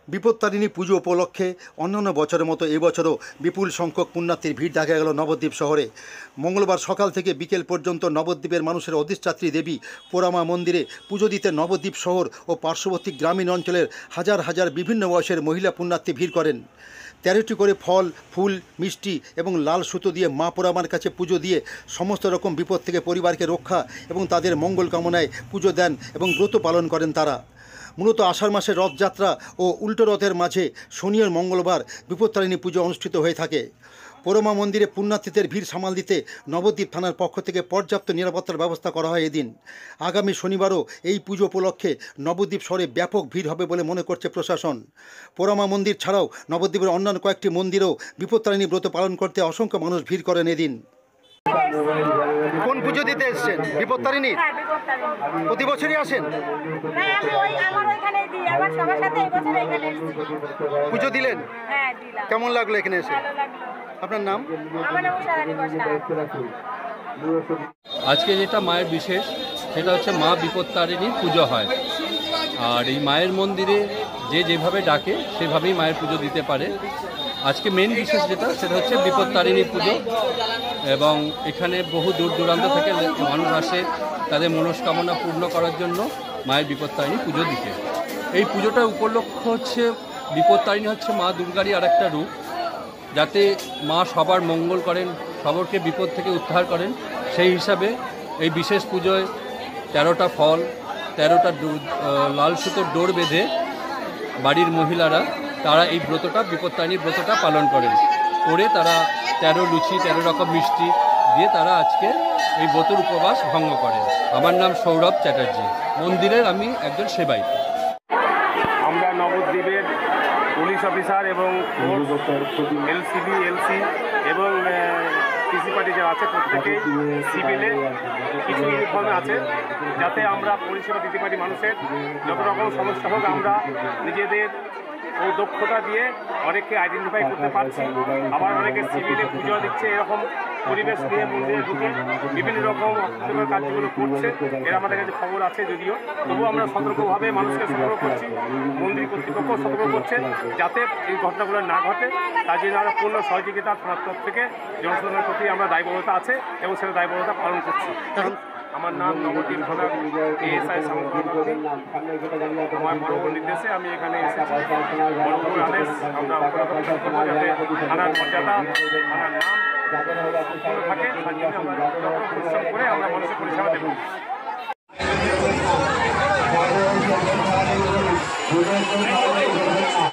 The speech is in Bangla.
বিপত্তারিণী পুজো উপলক্ষে অন্যান্য বছরের মতো এবছরও বিপুল সংখ্যক পুণ্যার্থীর ভিড় দেখা গেল নবদ্বীপ শহরে। মঙ্গলবার সকাল থেকে বিকেল পর্যন্ত নবদ্বীপের মানুষের অধিষ্ঠাত্রী দেবী পোড়ামা মন্দিরে পুজো দিতে নবদ্বীপ শহর ও পার্শ্ববর্তী গ্রামীণ অঞ্চলের হাজার হাজার বিভিন্ন বয়সের মহিলা পুণ্যার্থী ভিড় করেন। 13টি করে ফল, ফুল, মিষ্টি এবং লাল সুতো দিয়ে মা পোড়ামার কাছে পুজো দিয়ে সমস্ত রকম বিপদ থেকে পরিবারকে রক্ষা এবং তাদের মঙ্গল কামনায় পুজো দেন এবং ব্রত পালন করেন তারা। মূলত আষাঢ় মাসের রথযাত্রা ও উল্টো রথের মাঝে শনি ও মঙ্গলবার বিপত্তারিণী পুজো অনুষ্ঠিত হয়ে থাকে। পোড়ামা মন্দিরে পুণ্যার্থীদের ভিড় সামাল দিতে নবদ্বীপ থানার পক্ষ থেকে পর্যাপ্ত নিরাপত্তার ব্যবস্থা করা হয় এদিন। আগামী শনিবারও এই পুজো উপলক্ষে নবদ্বীপ শহরে ব্যাপক ভিড় হবে বলে মনে করছে প্রশাসন। পোড়ামা মন্দির ছাড়াও নবদ্বীপের অন্যান্য কয়েকটি মন্দিরেও বিপত্তারিণী ব্রত পালন করতে অসংখ্য মানুষ ভিড় করেন এদিন। কোন পুজো দিতে এসেছেন? বিপত্তারিণী? প্রতি বছরই আসেন? পুজো দিলেন? কেমন লাগলো এখানে এসে? আপনার নাম? আজকে যেটা মায়ের বিশেষ সেটা হচ্ছে মা বিপত্তারিণীর পুজো হয়। আর এই মায়ের মন্দিরে যে যেভাবে ডাকে সেভাবেই মায়ের পুজো দিতে পারে। আজকে মেন বিশেষ যেটা সেটা হচ্ছে বিপত্তারিণী পুজো, এবং এখানে বহু দূর দূরান্ত থেকে মানুষ আসে তাদের মনস্কামনা পূর্ণ করার জন্য মায়ের বিপত্তারিণী পুজো দিতে। এই পুজোটার উপলক্ষ হচ্ছে বিপত্তারিণী হচ্ছে মা দুর্গারই আর একটা রূপ, যাতে মা সবার মঙ্গল করেন, সবারকে বিপদ থেকে উদ্ধার করেন। সেই হিসাবে এই বিশেষ পুজোয় 13টা ফল, 13টা লাল সুতোর ডোর বেঁধে বাড়ির মহিলারা তারা এই ব্রতটা বিপত্তারিণী ব্রতটা পালন করেন। করে তারা 13 লুচি 13 রকম মিষ্টি দিয়ে তারা আজকে এই ব্রতের উপবাস ভঙ্গ করেন। আমার নাম সৌরভ চ্যাটার্জি, মন্দিরের আমি একজন সেবায়িত। আমরা নবদ্বীপের পুলিশ অফিসার এবং এলসিবি, এলসি এবং পিসি পার্টি যারা আছে প্রত্যেকেই সিভিলে কিছু ইউনিফর্মে আছে, যাতে আমরা পরিষেবা দিতে পারি মানুষের। যত রকম সমস্যা হোক আমরা নিজেদের ওই দক্ষতা দিয়ে অনেককে আইডেন্টিফাই করতে পারছি। আবার অনেকে সিভিলে পুজো দিচ্ছে, এরকম পরিবেশ নিয়ে মন্দিরে ঢুকে বিভিন্ন রকম অপ্রীতিকর কাজগুলো করছে। এর আমাদের কাছে খবর আছে যদিও, তবুও আমরা সতর্কভাবে মানুষকে সতর্ক করছি, মন্দির কর্তৃপক্ষ সতর্ক করছে যাতে এই ঘটনাগুলো না ঘটে। তার জন্য আমরা পূর্ণ সহযোগিতা থানার তরফ থেকে জনসাধারণের প্রতি আমরা দায়বদ্ধতা আছে এবং সেটা দায়বদ্ধতা পালন করছি। আমার নাম নবদ্বীপ থানার এএসআই সামগ্রী। আমার বড় নির্দেশে আমি এখানে এসেছি। বড় আদেশ আমরা যাতে থানার মর্যাদা, থানার নাম থাকে, তার জন্য আমরা পরিশ্রম করে আমরা মানুষের পরিষেবা দেব।